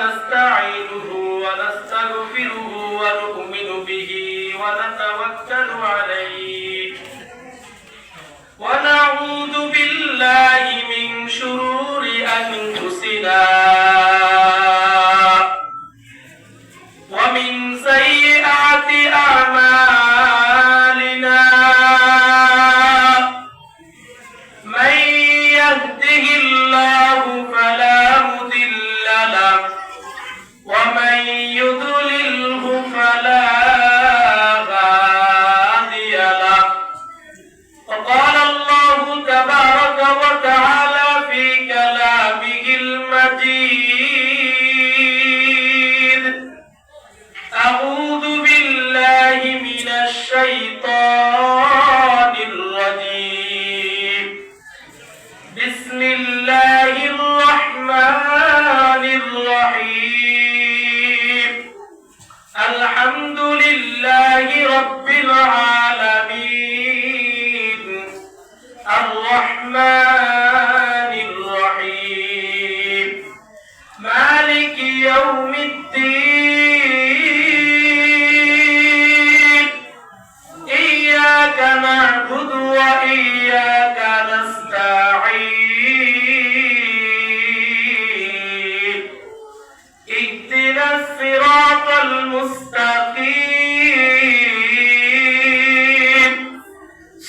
ونستعينه ونستغفره ونؤمن به ونتوكل عليه ونعوذ بالله من شرور أنفسنا ومن سيئات أعمالنا من يهده الله فلا مضل له ومن يضلله فلا هادي له وقال الله تبارك وتعالى في كلامه المجيد أعوذ بالله من الشيطان الرجيم بسم الله الرحمن الرحيم الحمد لله رب العالمين الرحمن الرحيم مالك يوم الدين إياك نعبد وإياك نستعين اهدنا الصراط المستقيم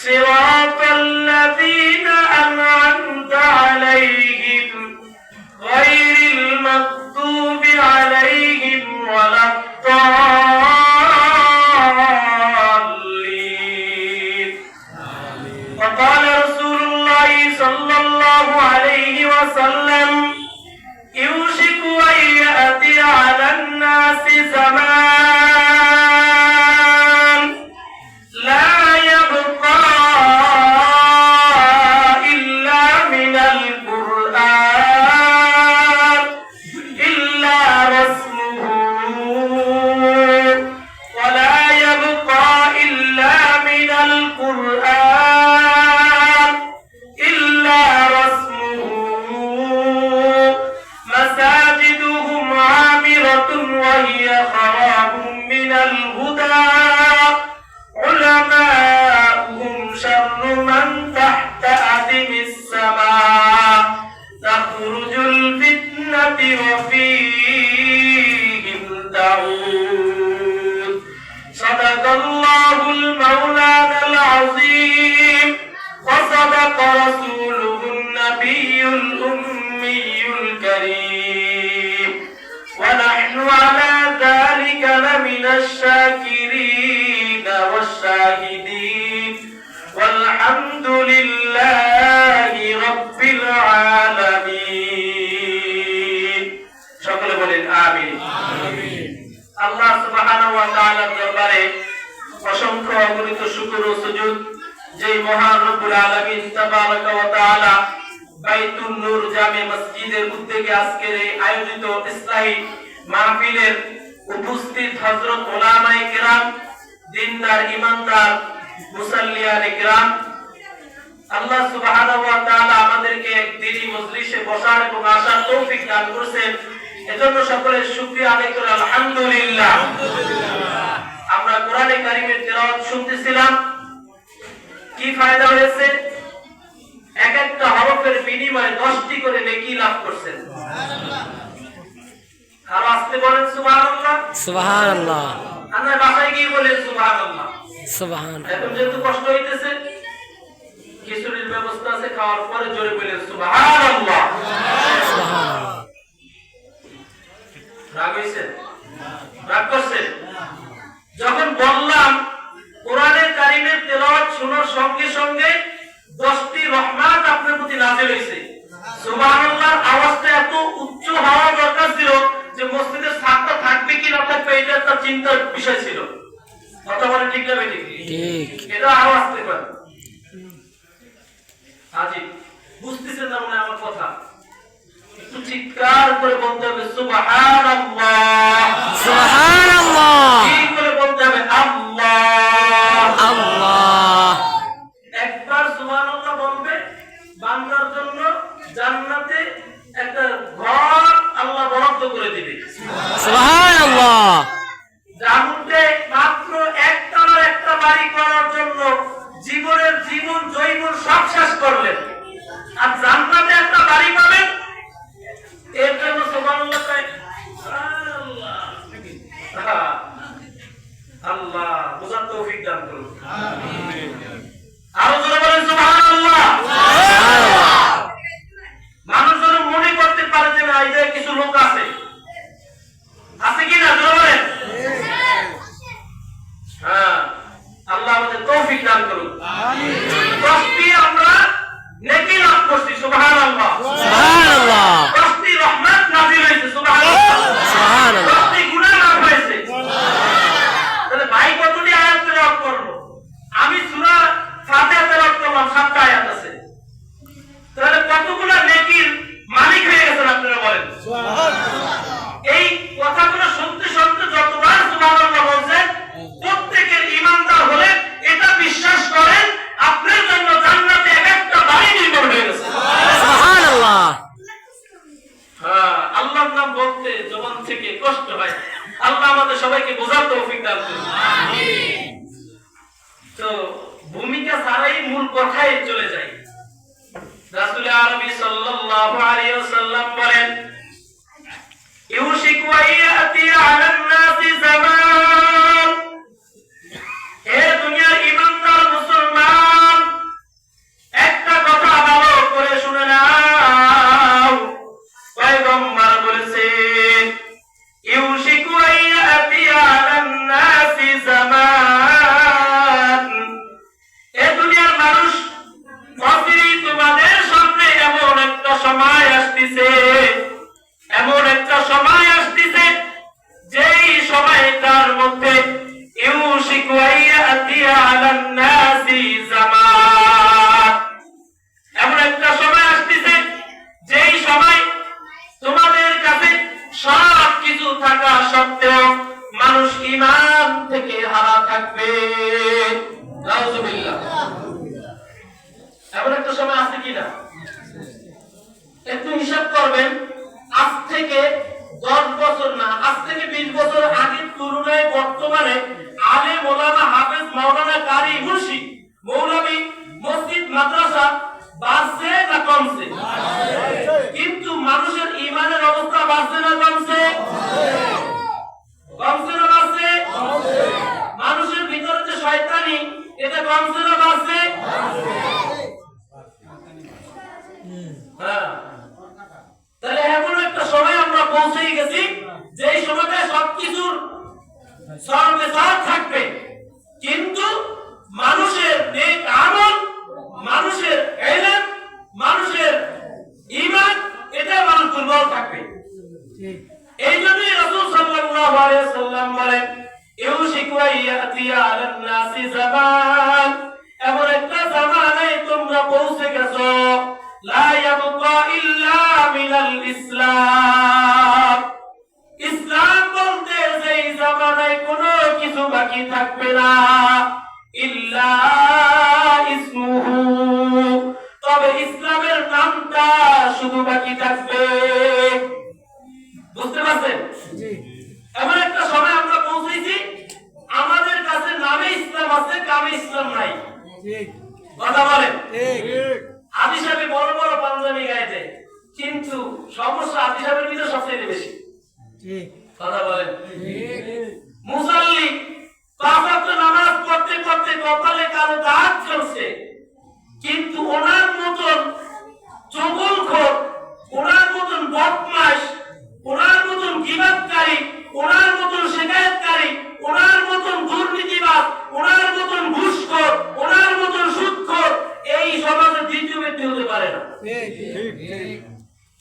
صراط الذين أنعمت عليهم غير المغضوب عليهم ولا الضالين وقال رسول الله صلى الله عليه وسلم يوشك أن يأتي على الناس زمان لا يبقى إلا من القرآن إلا رسمه ولا يبقى إلا من القرآن إلا رسمه مساجدهم عامرة وهي خراب من الهدى علماؤهم شر من تحت أدم السماء تخرج الفتنة وفيهم تعود صدق الله المولانا العظيم وصدق رسوله النبي الأمي الكريم ونحن على ذلك لمن الشاكرين والشاهدين والحمد لله رب العالمين সকলে বলেন আমিন আল্লাহ সুবহানাহু ওয়া তাআলার দরবারে অসংখ্য অগণিত শুকর ও সুজুদ যেই মহান রব্বুল আলামিন তাবারাক ওয়া তাআলা বাইতুন নূর জামে মসজিদের উদ্যোগে আজকের এই আয়োজিত ইসলাহি মাহফিলের উপস্থিত হযরত উলামায়ে কিরাম দিনদার ইমানদার মুসাল্লিয়ানে কিরাম আল্লাহ সুবহানাহু ওয়া তাআলা আমাদেরকে এক দ্বীনি মজলিসে বসার এবং আসার তৌফিক দান করেছেন এজন্য সকলের শুকরিয়া আদায় করে আলহামদুলিল্লাহ আমরা কোরআনে কারীমের তেলাওয়াত শুনতেছিলাম কি ফায়দা হয়েছে এক একটা হরফের বিনিময়ে 10টি করে নেকি লাভ করছেন সুবহানাল্লাহ আর আসতে বলেন সুবহানাল্লাহ সুবহানাল্লাহ আমরা বাসায় গিয়ে বলেন সুবহানাল্লাহ সুবহানাল্লাহ এখন যেহেতু কষ্ট হইতেছে খিচুড়ির ব্যবস্থা আছে খাওয়ার পরে জোরে বলেন সুবহানাল্লাহ সুবহানাল্লাহ রাগ হইছে রাগ করছে যখন বললাম কোরআনে কারীমের তেলাওয়াত শোনার সঙ্গে সঙ্গে 10টি রহমত আপনার প্রতি নাযিল হইছে সুবহানাল্লাহর আওয়াজটা এত উচ্চ হওয়া দরকার ছিল যে মসজিদের ছাদটা থাকবে কি না থাকবে এটা একটা চিন্তার বিষয় ছিল কথা বলে ঠিক না বেঠিক ঠিক এটা আরো আসতে পারে আজি বুঝতেছেন না মনে আমার কথা একটু চিৎকার করে বলতে হবে সুবহানাল্লাহ সুবহানাল্লাহ কি করে বলতে হবে আল্লাহ আল্লাহ একবার সুবহানাল্লাহ বলবে বান্দার জন্য জান্নাতে একটা ঘর আল্লাহ বরাদ্দ করে দিবে কিছু লোক আছে, আছে কি না জোরে বলেন? হ্যাঁ, আল্লাহ আমাদের তৌফিক দান করুন। আমিন। 10টি আমরা নেকি লাভ করছি, সুবহানাল্লাহ সুবহানাল্লাহ। 10টি রহমত নাযিল হয়েছে, সুবহানাল্লাহ সুবহানাল্লাহ। 10টি গুনাহ মাফ হয়েছে। তাহলে ভাই কতটি আয়াত তেলাওয়াত করলো? আমি সূরা ফাতিহা তেলাওয়াত করলাম, 7টা আয়াত আছে। তাহলে কতগুলো নেকির মালিক হয়ে গেছেন আপনারা বলেন? এই কথাগুলো শুনতে শুনতে যতবার সুবহানাল্লাহ বলছেন, প্রত্যেকের ঈমানদার হলে এটা বিশ্বাস করেন আপনার জন্য জান্নাতে একটা বাড়ি নির্মাণ হয়ে গেছে। সুবহানাল্লাহ। হ্যাঁ, আল্লাহর নাম বলতে জবান থেকে কষ্ট হয়। আল্লাহ আমাদের সবাইকে বোঝার তৌফিক দান করুন। আমিন। তো ভূমিকা ছাড়াই মূল কথায় চলে যাই। রাসূল আরবি সাল্লাল্লাহু আলাইহি ওয়াসাল্লাম বলেন, ইউশিকু আয়াতি আলান নাসি জামান, হে দুনিয়ার ঈমানদার মুসলমান, একটা কথা ভালো করে শুনে নাও। পয়গম্বর বলেছেন, ইউশিকু আয়াতি আলান নাসি জামান, হে দুনিয়ার মানুষ, অচিরেই তোমাদের সামনে এমন একটা সময় আসতেছে, এমন একটা সময় আসতেছে, যেই সময়টার মধ্যে ইউশিকু আয়াতি আলান নাসি জামান, এমন একটা সময় আসতেছে, যেই সময় তোমাদের কাছে সব কিছু থাকা সত্ত্বেও মানুষ ঈমান থেকে হারা থাকবে। নাউজুবিল্লাহ। এমন একটা সময় আছে কিনা? একটু হিসাব করবেন, আজ থেকে 10 বছর না, আজ থেকে 20 বছর আগের তুলনায় বর্তমানে আলেম ওলামা হাফেজ মাওলানা কারি মুর্শিদ মৌলভী মসজিদ মাদ্রাসা বাড়ছে না কমছে? কিন্তু মানুষের ঈমানের অবস্থা বাড়ছে না কমছে? কমছে না বাড়ছে? মানুষের ভিতরে যে শয়তানি, এটা কমছে না বাড়ছে? হ্যাঁ। তাহলে এমন একটা সময় আমরা পৌঁছে গেছি, যেই সময়টায় সবকিছুর সর্বসার থাকবে, কিন্তু মানুষের নেক আমল, মানুষের ইলম, মানুষের ঈমান, এটা মানুষ দুর্বল থাকবে। এই জন্যই রাসূল সাল্লাল্লাহু আলাইহি ওয়াসাল্লাম বলেন, ইউশিকু আয়াতি আলান নাসি জামান, এমন একটা জামানায় তোমরা পৌঁছে গেছো, লা ইয়াবকা ইল্লা মিনাল ইসলাম, ইসলাম বলতে যেই জামানায় কোনো কিছু বাকি থাকবে না, ইল্লা ইসমুহু, তবে ইসলামের নামটা শুধু বাকি থাকবে। বুঝতে পারছেন? এমন একটা সময় আমরা পৌঁছেছি, আমাদের কাছে নামে ইসলাম আছে, কামে ইসলাম নাই। কথা বলেন? হাজি সাহেব বড় বড় পাঞ্জাবি গাইতে, কিন্তু সমস্যা হাজি সাহেবের ভিতরে সবচেয়ে বেশি। কথা বলেন? মুসাল্লি 5 ওয়াক্ত নামাজ পড়তে পড়তে কপালে কালো দাগ চলছে, কিন্তু ওনার মতন চগলখোর, ওনার মতন বদমাশ, ওনার মতন গীবতকারী, ওনার মতন শিকায়তকারী, ওনার মতন দুর্নীতিবাজ, ওনার মতন ঘুষখোর, ওনার মতন সুদখোর এই সমাজে দ্বিতীয় ব্যক্তি হতে পারে না।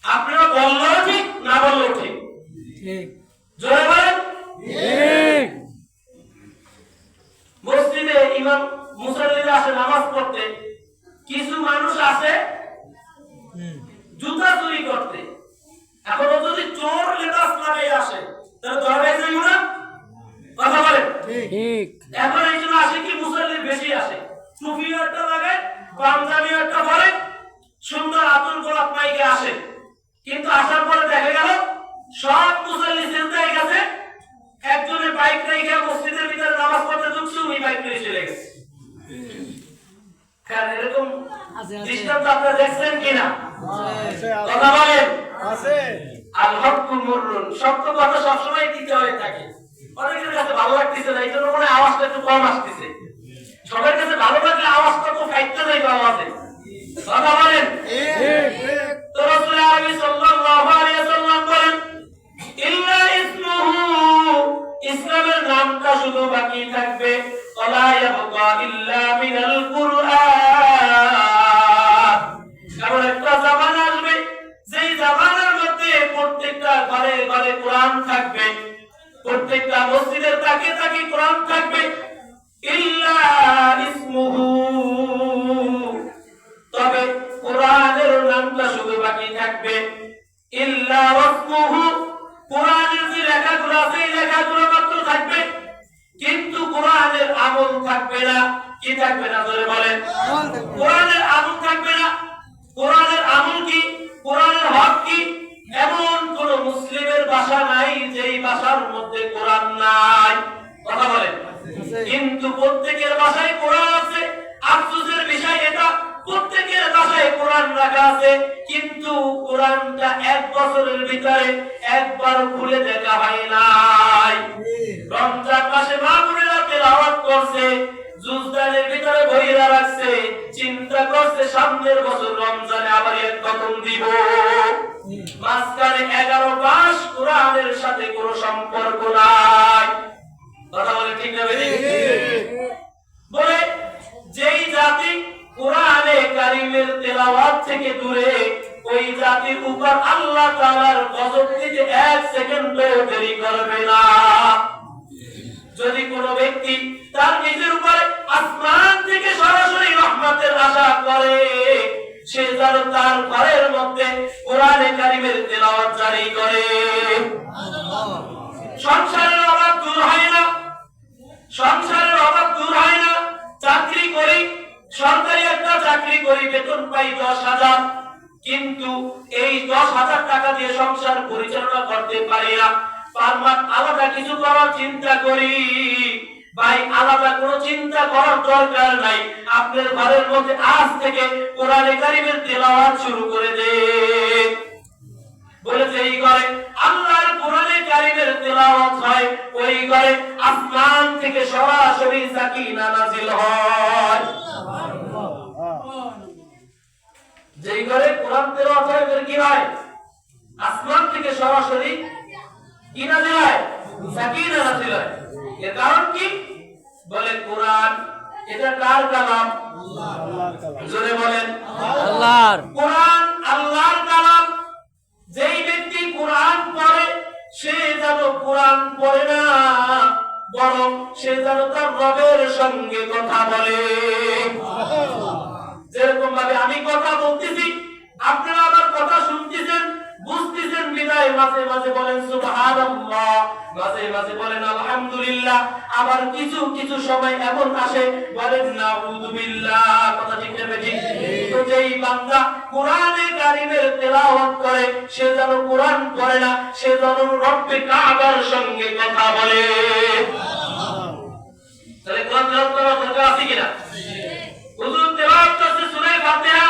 আপনারা বললেও ঠিক, না বললেও ঠিক। জোরে বলেন। মসজিদে ইমাম মুসাল্লিরা আসে নামাজ পড়তে, কিছু মানুষ আছে জুতা চুরি করতে। এখন যদি চোর লেবাস লাগাই আসে, তাহলে দরগায় যাইব না? কথা বলেন? ঠিক। এখন এই জন্য আসে কি, মুসাল্লির বেশি আসে, টুপি একটা লাগায়, পাঞ্জাবি একটা পরে, সুন্দর আতুর গোলাপ মাইকে আসে, কিন্তু আসার পরে দেখা গেল সব মুসাল্লি সিজদায় গেছে, একজনের বাইক রেখে মসজিদের ভিতরে নামাজ পড়তে ঢুকছে, উনি বাইক নিয়ে চলে গেছে। কারণ এরকম দৃষ্টান্ত আপনারা দেখছেন কিনা? কথা বলেন। আল হক্কু মুররুন, সত্য কথা সবসময় দিতে হয়ে থাকে। অনেকের কাছে ভালো লাগতেছে না, এই জন্য মনে হয় আওয়াজটা একটু কম আসতেছে। সবার কাছে ভালো লাগলে আওয়াজটা তো ফাইটতে যাইবে আওয়াজে। কথা বলেন। তো রাসূল আরবি সাল্লাল্লাহু আলাইহি ওয়াসাল্লাম বলেন ইল্লা ইসমুহু, ইসলামের নামটা শুধু বাকি থাকবে, ওয়ালা ইয়াবকা ইল্লা মিনাল কুরআন। এমন একটা জামানা আসবে যেই জামানার মধ্যে প্রত্যেকটা ঘরে ঘরে কোরআন থাকবে, প্রত্যেকটা মসজিদের তাকে তাকে কোরআন থাকবে। ইল্লা ইসমুহু, তবে কোরআনের নামটা শুধু বাকি থাকবে। ইল্লা ওয়াসমুহু, কোরআনের যে লেখাগুলো আছে এই লেখাগুলো মাত্র থাকবে, কিন্তু কোরআনের আমল থাকবে না। কি থাকবে না জোরে বলেন? কোরআনের আমল থাকবে না। কোরআনের আমল কি, কোরআনের হক কি? এমন কোন মুসলিমের ভাষা নাই যেই ভাষার মধ্যে কোরআন নাই। কথা বলেন। কিন্তু প্রত্যেকের ভাষায় কোরআন আছে। আফসোসের বিষয় এটা, প্রত্যেকের ভাষায় কোরআন রাখা আছে, কিন্তু কোরআনটা এক বছরের ভিতরে একবার খুলে দেখা হয় নাই। রমজান মাসে মাহফিলেরা তেলাওয়াত করছে, জুজদানের ভিতরে বইরা রাখছে, চিন্তা করছে সামনের বছর রমজানে আবার এক খতম দিব। মাঝখানে 11 মাস কোরআনের সাথে কোনো সম্পর্ক নাই। কথা বলে ঠিক না বেঠিক? বলে যেই জাতি কোরআনে কারিমের তেলাওয়াত থেকে দূরে, ওই জাতির উপর আল্লাহ তাআলার গজব দিতে 1 সেকেন্ডও দেরি করবে না। যদি কোনো ব্যক্তি তার নিজের উপরে আসমান থেকে সরাসরি রহমতের আশা করে, সে যেন তার ঘরের মধ্যে কোরআনে কারিমের তেলাওয়াত জারি করে। সংসারের অভাব দূর হয় না, সংসারের অভাব দূর হয় না। চাকরি করি, সরকারি একটা চাকরি করি, বেতন পাই 10,000, কিন্তু এই 10,000 টাকা দিয়ে সংসার পরিচালনা করতে পারি না। পার মাস আলাদা কিছু করার চিন্তা করি। ভাই, আলাদা কোনো চিন্তা করার দরকার নাই। আপনার ঘরের মধ্যে আজ থেকে কোরআনে কারিমের তেলাওয়াত শুরু করে দেন। বলেছে এই ঘরে আল্লাহর কোরআনে কারিমের তেলাওয়াত হয়, ওই ঘরে আসমান থেকে সরাসরি সাকিনা নাযিল হয়। যেই ঘরে কোরআন তেলাওয়াত হয় এর কি হয়? আসমান থেকে সরাসরি কি নাযিল হয়? সাকিনা নাযিল হয়। এর কারণ কি? বলে কোরআন এটা কার কালাম? আল্লাহর কালাম। জোরে বলেন আল্লাহর। কোরআন আল্লাহর কালাম। যেই ব্যক্তি কোরআন পড়ে সে যেন কোরআন পড়ে না, বরং সে যেন তার রবের সঙ্গে কথা বলে। যেরকম ভাবে আমি কথা বলতেছি, আপনারা আমার কথা শুনতেছেন, বুঝতেছেন, বিদায় মাঝে মাঝে বলেন সুবহানাল্লাহ, মাঝে মাঝে বলেন আলহামদুলিল্লাহ, আবার কিছু কিছু সময় এমন আসে বলেন নাউযু বিল্লাহ। কথা ঠিক না ঠিক? তো যেই বান্দা কোরআনে কারিমের তেলাওয়াত করে সে যেন কোরআন পড়ে না, সে যেন রব্বে কাবার সঙ্গে কথা বলে। তাহলে কোরআন তেলাওয়াত করার দরকার আছে কিনা? হুজুর তেলাওয়াত করছে সূরা ফাতিহা,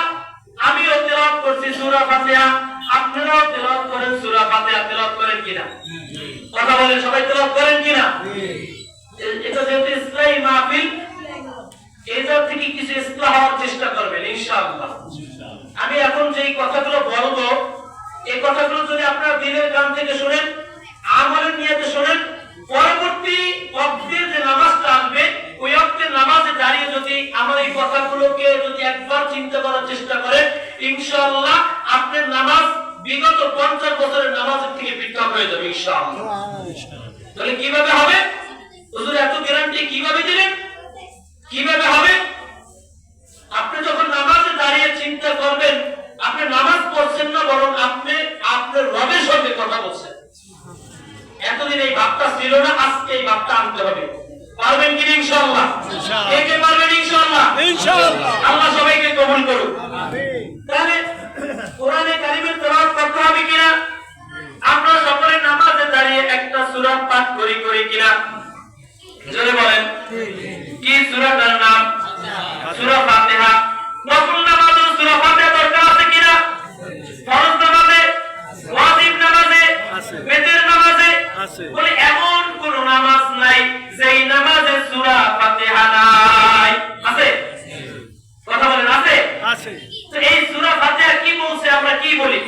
আমিও তেলাওয়াত করছি সূরা ফাতিহা, আপনারাও তেলাওয়াত করেন সূরা ফাতিহা। তেলাওয়াত করেন কিনা? কথা বলেন, সবাই তেলাওয়াত করেন কিনা? এটা যেহেতু ইসলামী মাহফিল, এটার থেকে কিছু ইসলাহ হওয়ার চেষ্টা করবেন ইনশাআল্লাহ। আমি এখন যেই কথাগুলো বলবো, এই কথাগুলো যদি আপনারা দিলের কান থেকে শুনেন, আমলের নিয়তে শুনেন, পরবর্তী ওয়াক্তের যে নামাজটা আসবে ওই ওয়াক্তের নামাজে দাঁড়িয়ে যদি আমার এই কথাগুলোকে যদি একবার চিন্তা করার চেষ্টা করেন, ইনশাআল্লাহ আপনার নামাজ বিগত 50 বছরের নামাজের থেকে পৃথক হয়ে যাবে ইনশাআল্লাহ। তাহলে কিভাবে হবে? হুজুর এত গ্যারান্টি কিভাবে দিলেন? কিভাবে হবে? আপনি যখন নামাজে দাঁড়িয়ে চিন্তা করবেন, আপনি নামাজ পড়ছেন না, বরং আপনি আপনার রবের সঙ্গে কথা বলছেন। এতদিন এই ভাবটা ছিল না, আজকে এই ভাবটা আনতে হবে। পারবেন কি ইনশাআল্লাহ? কে কে পারবেন ইনশাআল্লাহ? ইনশাআল্লাহ। আল্লাহ সবাইকে কবুল করুন। আমিন। তাহলে কোরআনে কারিমের তেলাওয়াত করতে হবে কিনা? আমরা সকলে নামাজে দাঁড়িয়ে একটা সূরা পাঠ করি কিনা? জোরে বলেন। কি সূরাটার নাম? সূরা ফাতিহা। নফল নামাজে সূরা ফাতিহা দরকার আছে কিনা? ফরজ নামাজে, ওয়াজিব নামাজে, বেতের নামাজে বলে এমন কোন নামাজ নাই যেই নামাজে সূরা ফাতিহা নাই। আছে? কথা বলেন আছে? আছে। তো এই সূরা ফাতিহা কি বলছে, আমরা কি বলি?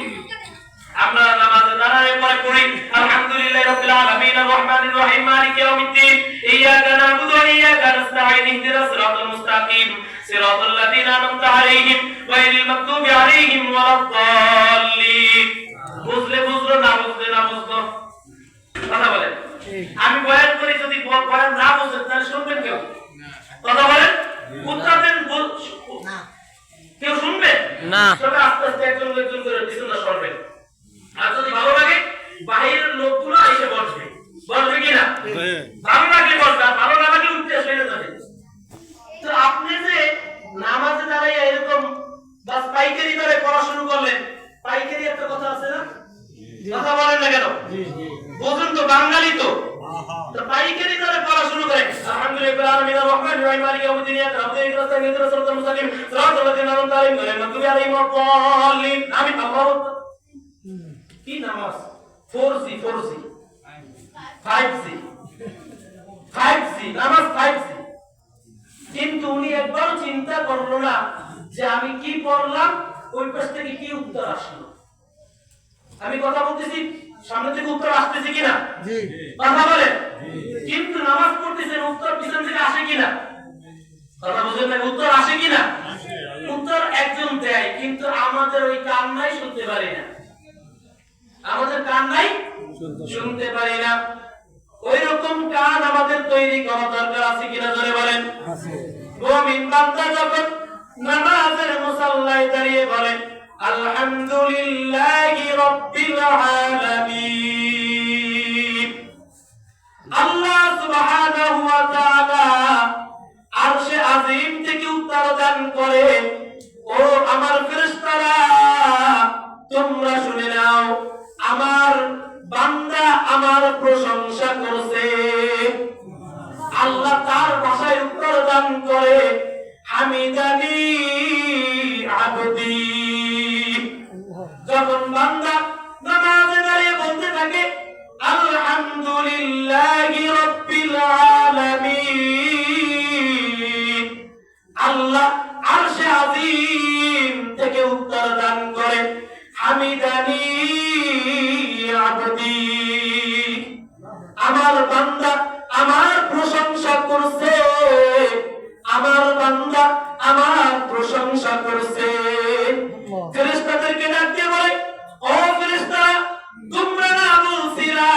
পড়ি আলহামদুলিল্লাহি রাব্বিল আলামিন আর রহমানির রহিম মালিকি ইয়াউমিদ্দিন ইয়াকা না'বুদু ওয়া ইয়াকা নাস্তাঈন ইহদিনাস সিরাতাল মুস্তাকিম সিরাতাল লাযীনা আন'আমতা আলাইহিম গায়রিল মাগদুবি আলাইহিম ওয়ালাদ-দাল্লিন। বুঝলে বুঝলো, না বুঝলে না বুঝলো। কথা বলেন, আমি বয়ান করি, যদি বয়ান না বুঝেন তাহলে শুনবেন কেউ? কথা বলেন, উত্তর দেন। না, কেউ শুনবে না। তবে আস্তে আস্তে একজন একজন করে পিছনে সরবেন। আর যদি ভালো লাগে বাহিরের লোকগুলো এসে বসবে, বসবে কিনা? ভালো লাগলে বসবে, আর ভালো না লাগলে উঠতে শুয়ে যাবে। তো আপনি যে নামাজে দাঁড়াইয়া এরকম বাস পাইকারি করে পড়া শুরু করলেন, পাইকারি একটা কথা আছে না? কথা বলেন না কেন? বুঝুন তো, বাঙালি তো। তো পাইকারি করে পড়া শুরু করেন আলহামদুলিল্লাহি আলামিন আর রহমানির রহিম মালিকি ইয়াউমিদ্দিন ইয়াকা না'বুদু ওয়া ইয়াকা নাস্তাঈন ইহদিনাস সিরাতাল মুস্তাকিম সিরাতাল লাযীনা আন'আমতা আলাইহিম গায়রিল মাগদুবি আলাইহিম ওয়ালাদ-দাল্লিন। আমি আল্লাহু আকবার। কি নামাজ? 4G 5G নামাজ 5G। কিন্তু উনি একবার চিন্তা করলো না যে আমি কি পড়লাম, ওই পাশ থেকে কি উত্তর আসলো। আমি কথা বলতেছি, সামনে থেকে উত্তর আসতেছে কিনা? জি। কথা বলেন। কিন্তু নামাজ পড়তেছেন, উত্তর পিছন থেকে আসে কিনা? কথা বুঝেন না? উত্তর আসে কিনা? উত্তর একজন দেয়, কিন্তু আমাদের ওই কান নাই, শুনতে পারি না। আমাদের কান নাই, শুনতে পারি না। ওই রকম কান আমাদের তৈরি করা দরকার আছে কিনা জোরে বলেন। মুমিন বান্দা যখন নামাজের মুসাল্লায় দাঁড়িয়ে বলে আলহামদুলিল্লাহি রাব্বিল আলামিন, আল্লাহ সুবহানাহু ওয়া তাআলা আরশে আজিম থেকে উত্তর দান করে, ও আমার ফেরেশতারা তোমরা শুনে নাও, আমার বান্দা আমার প্রশংসা করছে। আল্লাহ তার ভাষায় উত্তর দান করে হামিদানি আবদি। যখন বান্দা নামাজে দাঁড়িয়ে বলতে থাকে আলহামদুলিল্লাহি রাব্বিল আলামিন, আল্লাহ আরশে আজিম থেকে উত্তর দান করে হামিদানি আবদি, আমার বান্দা আমার প্রশংসা করছে, আমার বান্দা আমার প্রশংসা করছে। ফেরেশতাদেরকে ডাক দিয়ে বলে, ও ফেরেশতারা তোমরা না বলছিলা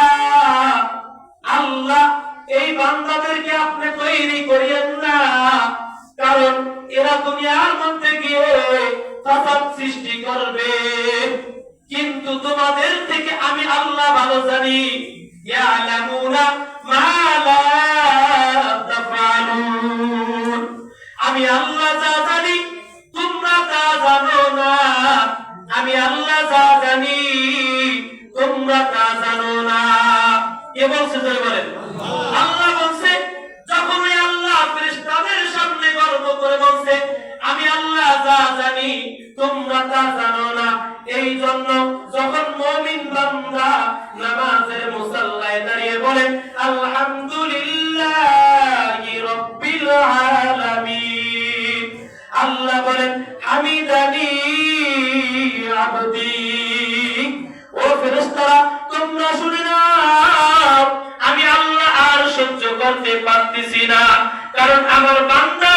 আল্লাহ এই বান্দাদেরকে আপনি তৈরি করিয়েন না, কারণ এরা দুনিয়ার মধ্যে গিয়ে ফাসাদ সৃষ্টি করবে। কিন্তু তোমাদের থেকে আমি আল্লাহ ভালো জানি, ইয়ালামুনা মা লা তাফআলুন, আমি আল্লাহ যা জানি তোমরা তা জানো না, আমি আল্লাহ যা জানি তোমরা তা জানো না। কে বলছে জোরে বলেন? আল্লাহ বলছে। যখন ওই আল্লাহ ফেরেশতাদের সামনে গর্ব করে বলছে আমি আল্লাহ যা জানি তোমরা তা জানো না, এই জন্য যখন মুমিন বান্দা নামাজের মুসাল্লায় দাঁড়িয়ে বলে আলহামদুলিল্লাহি রাব্বিল আলামিন, আল্লাহ বলেন হামিদানি আবদি। ও ফেরেশতারা তোমরা শুনে নাও, আমি আল্লাহ আর সহ্য করতে পারতেছি না, কারণ আমার বান্দা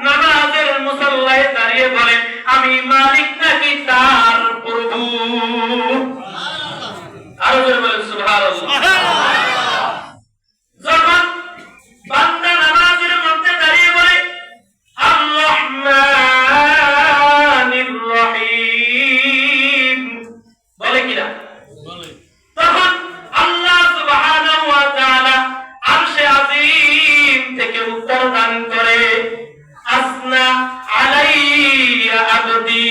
নামাজের মুসাল্লায় দাঁড়িয়ে বলে আমি মালিক নাকি তার প্রভু। আরো জোরে বলেন সুবহানাল্লাহ। যখন বান্দা নামাজের মধ্যে দাঁড়িয়ে বলে আর রহমানির রহিম, বলে কিনা? তখন আল্লাহ সুবহানাহু ওয়া তাআলা আরশে আজিম থেকে উত্তর দান করে আসনা আলাইয়া আবদি,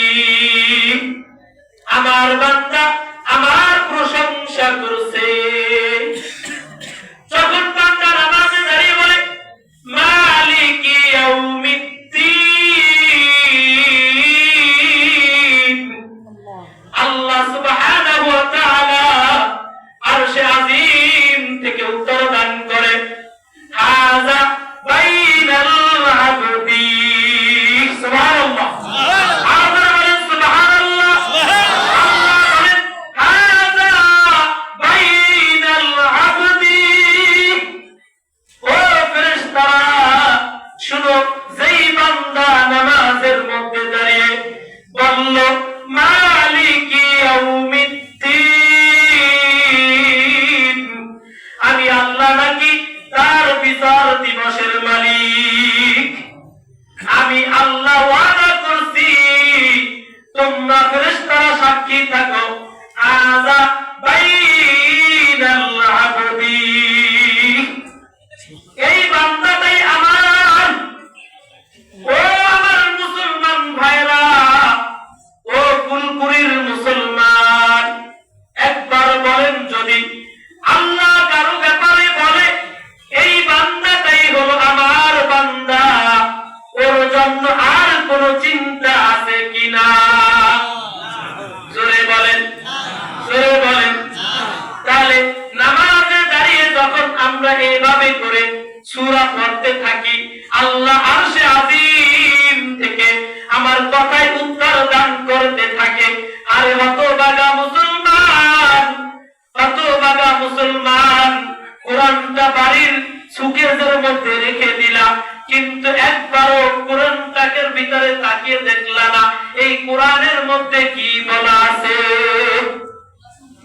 আমার বান্দা আমার প্রশংসা করছে। সূরা পড়তে থাকি, আল্লাহ আরশে আজিম থেকে আমার কথায় উত্তর দান করতে থাকে। আরে হতভাগা মুসলমান, হতভাগা মুসলমান, কোরআনটা বাড়ির সুকেজের মধ্যে রেখে দিলা, কিন্তু একবারও কোরআনটাকে ভিতরে তাকিয়ে দেখলা না এই কোরআনের মধ্যে কি বলা আছে।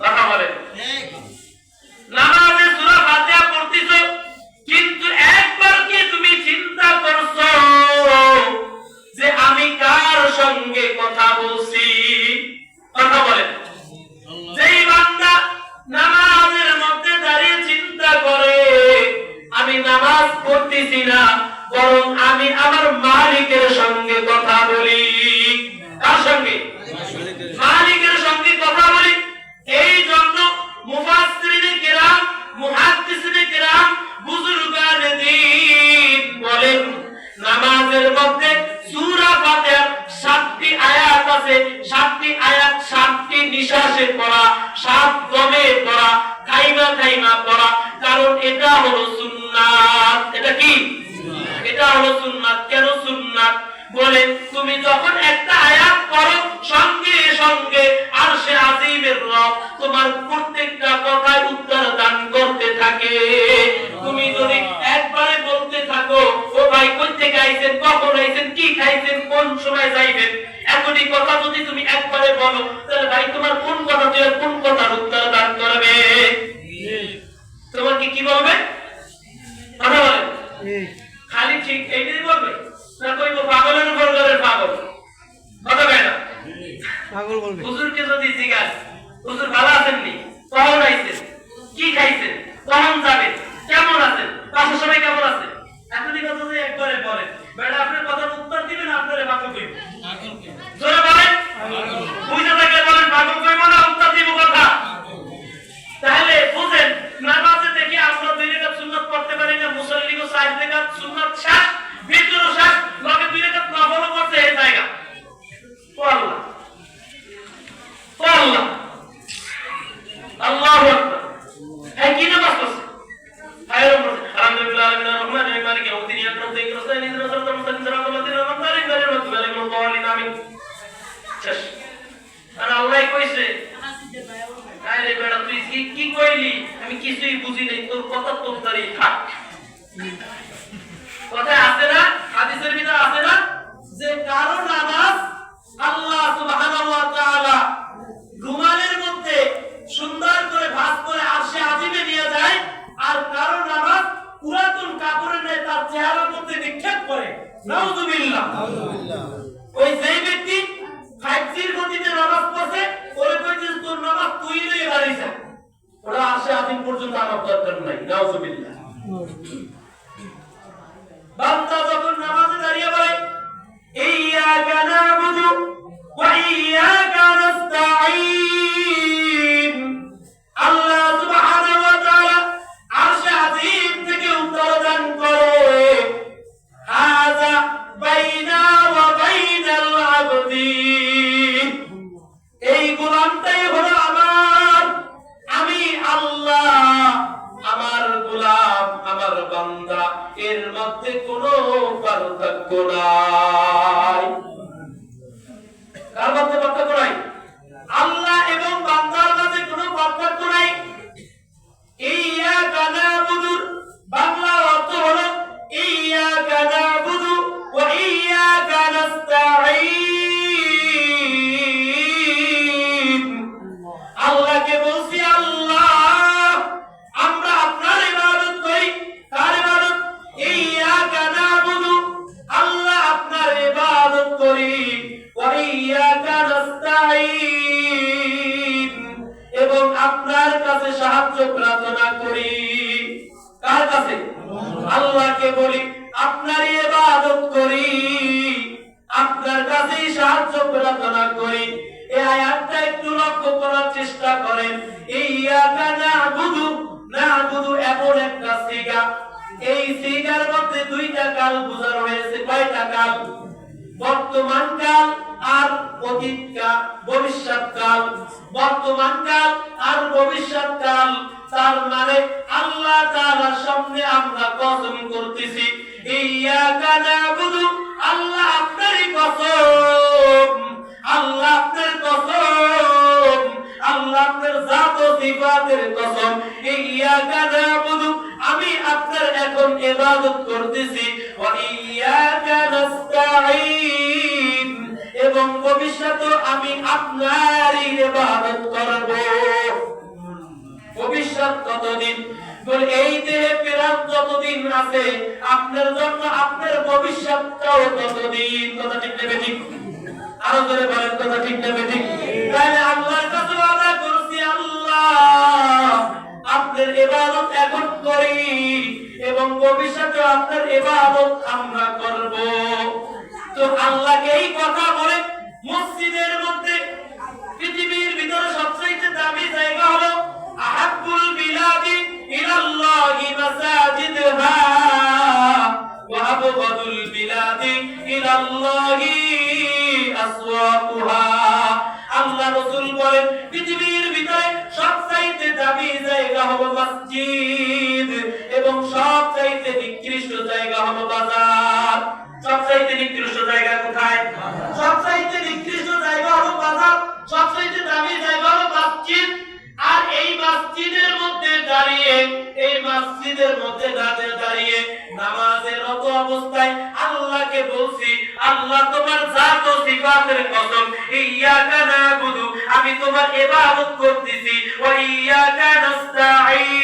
কথা বলেন, নামাজে সূরা ফাতিহা পড়তেছো, কিন্তু একবার কি তুমি চিন্তা করছো যে আমি কার সঙ্গে কথা বলছি? কথা বলেন, যেই বান্দা নামাজের মধ্যে দাঁড়িয়ে চিন্তা করে আমি নামাজ পড়তেছি না, বরং আমি আমার মালিকের সঙ্গে কথা বলি। কার সঙ্গে? মালিকের সঙ্গে কথা বলি। এই জন্য মুফাসসিরিনে কিরাম, মুহাদ্দিসিনে কিরাম, বুজুর্গানে দ্বীন বলেন নামাজের মধ্যে সূরা ফাতিহার 7টি আয়াত আছে। 7টি আয়াত 7টি নিঃশ্বাসে পড়া, 7 দমে পড়া, থাইমা থাইমা পড়া, কারণ এটা হলো সুন্নাত। এটা কি? এটা হলো সুন্নাত। কেন সুন্নাত? বলে তুমি যখন একটা আয়াত পড়ো সঙ্গে সঙ্গে আরশে আজিমের রব তোমার প্রত্যেকটা কথায় উত্তর দান করতে থাকে। তুমি যদি একবারে বলতে থাকো ও ভাই কই থেকে আইছেন, কখন আইছেন, কি খাইছেন, কোন সময় যাইবেন, এতটি কথা যদি তুমি একবারে বলো, তাহলে ভাই তোমার কোন কথা দিয়ে কোন কথার উত্তর দান করবে? তোমাকে কি বলবে? কথা বলেন, খালি ঠিক এইটাই বলবে না কইবো পাগলের উপর ঘরের পাগল? কথা বলে না, পাগল বলবে। হুজুরকে যদি জিজ্ঞাসা হুজুর ভালো আছেন নি, কখন আইছেন, কি খাইছেন, কখন যাবেন, কেমন আছেন, পাশের সবাই কেমন আছে, এতটি কথা যদি একবারে বলেন, বেটা আপনার কথার উত্তর দিবেন, আপনারে পাগল কইব। জোরে বলেন, বুঝে থাকলে বলেন পাগল কইব না উত্তর দিব কথা। তাহলে বুঝেন নামাজে দেখি আমরা 2 রাকাত সুন্নাত পড়তে পারি না, মুসল্লিগো 4 রাকাত সুন্নাত শেষ, ভিতরও শেষ, লগে 2 রাকাত নফলও পড়তে এই জায়গা। ও আল্লাহ, ও আল্লাহ, আল্লাহু আকবার। এই কি নামাজ পড়ছে? আয়াত পড়ছে আলহামদুলিল্লাহ আলামিন রহমানির রহিম মালিকি ইয়াউমিদ্দিন ইয়াকা না'বুদু ওয়া ইয়াকা নাস্তাঈন ইহদিনাস সিরাতাল মুস্তাকিম সিরাতাল লাযিনা আন'আমতা আলাইহিম গায়রিল মাগদুবি আলাইহিম ওয়ালাদ-দাল্লিন আমিন। শেষ। আর আল্লাহ কইছে আরে বেটা তুই কি কইলি, আমি কিছুই বুঝি নাই, তোর কথা তোর দাঁড়ি থাক। কথা আছে না, হাদিসের ভিতরে আছে না যে কারো নামাজ আল্লাহ সুবহানাহু ওয়া তাআলা রুমালের মধ্যে সুন্দর করে ভাঁজ করে আরশে আজিমে নিয়ে যায়, আর কারো নামাজ পুরাতন কাপড়ের ন্যায় তার চেহারার মধ্যে নিক্ষেপ করে। নাউযুবিল্লাহ, নাউযুবিল্লাহ। ওই যেই ব্যক্তি 5G'র গতিতে নামাজ পড়ছে, ওরে কইছে তোর নামাজ তুই লই হারিয়েছ, ওরা আরশে আজিম পর্যন্ত আমার দরকার নাই। নাউযুবিল্লাহ। বান্দা যখন নামাজে দাঁড়িয়ে বলে ইয়্যাকা না'বুদু ওয়া ইয়্যাকা নাস্তাঈন, আল্লাহ সুবহানাহু ওয়া তাআলা আরশে আজিম থেকে উত্তর দান করে হাযা বাইনা ওয়া বাইনাল আবদি, এই গোলামটাই হলো আমার, আমি আল্লাহ, আমার গোলাম, আমার বান্দা, এর মধ্যে কোনো পার্থক্য নাই। কার মধ্যে পার্থক্য নাই? আল্লাহ এবং বান্দার মাঝে কোনো পার্থক্য নাই। ইয়্যাকা না'বুদুর বাংলা অর্থ হলো ইয়্যাকা না'বুদু ওয়া ইয়্যাকা নাস্তাঈন। আল্লাহকে বলছি আল্লাহ আমরা আপনার ইবাদত করি। কার ইবাদত? ইয়্যাকা না'বুদু, আল্লাহ আপনার ইবাদত করি, ওয়া ইয়্যাকা নাস্তাঈন, এবং আপনার কাছে সাহায্য প্রার্থনা করি। কার কাছে? আল্লাহকে বলি আপনার ইবাদত করি, আপনার কাছেই সাহায্য প্রার্থনা করি। এই আয়াতটা একটু লক্ষ্য করার চেষ্টা করেন। ইয়্যাকা না'বুদু, না'বুদু এমন একটা সিগা, এই সিগার মধ্যে 2টা কাল বোঝানো হয়েছে। কয়টা কাল? বর্তমান কাল আর অতীতকাল, ভবিষ্যৎকাল, বর্তমানকাল আর ভবিষ্যৎকাল। তার মানে আল্লাহ তাআলার সামনে আমরা কসম করতেছি, ইয়্যাকা না'বুদু, আল্লাহ আপনারই কসম, আল্লাহ আপনার কসম, আল্লাহ আপনার জাত ও সিফাতের কসম, ইয়্যাকা না'বুদু, আমি আপনার এখন ইবাদত করতেছি, ওয়া ইয়্যাকা নাস্তাঈন, এবং ভবিষ্যতে আমি আপনারই ইবাদত করব। ভবিষ্যৎ কতদিন? বলে এই দেহে প্রাণ যতদিন আছে আপনার জন্য আপনার ভবিষ্যৎটাও ততদিন। কথা ঠিক না ঠিক? আরো জোরে বলেন, কথা ঠিক না ঠিক? তাহলে আল্লাহর কাছে ওয়াদা করছি, আল্লাহ আপনার ইবাদত এখন করি এবং ভবিষ্যতে আপনার ইবাদত আমরা করব। তো আল্লাহকে এই কথা বলে মসজিদের মধ্যে, পৃথিবীর ভিতরে সবচেয়ে দামি জায়গা হলো আহাব্বুল বিলাদি ইলাল্লাহি মাসাজিদুহা ওয়া আবগাদুল বিলাদি ইলাল্লাহি আসওয়াকুহা। আল্লাহ রাসূল বলেন পৃথিবীর ভিতরে সবচেয়ে দামি জায়গা হলো মসজিদ এবং সবচেয়ে নিকৃষ্ট জায়গা হলো বাজার। সবচেয়ে নিকৃষ্ট জায়গা কোথায়? সবচেয়ে নিকৃষ্ট জায়গা হলো বাজার, সবচেয়ে দামি জায়গা হলো মসজিদ। আর এই মসজিদের মধ্যে দাঁড়িয়ে, এই মসজিদের মধ্যে দাঁড়িয়ে নামাজের রত অবস্থায় আল্লাহকে বলছি, আল্লাহ তোমার জাত ও সিফাতের কসম, ইয়্যাকা না'বুদু, আমি তোমার ইবাদত করতেছি, ওয়া ইয়্যাকা নাস্তাঈন।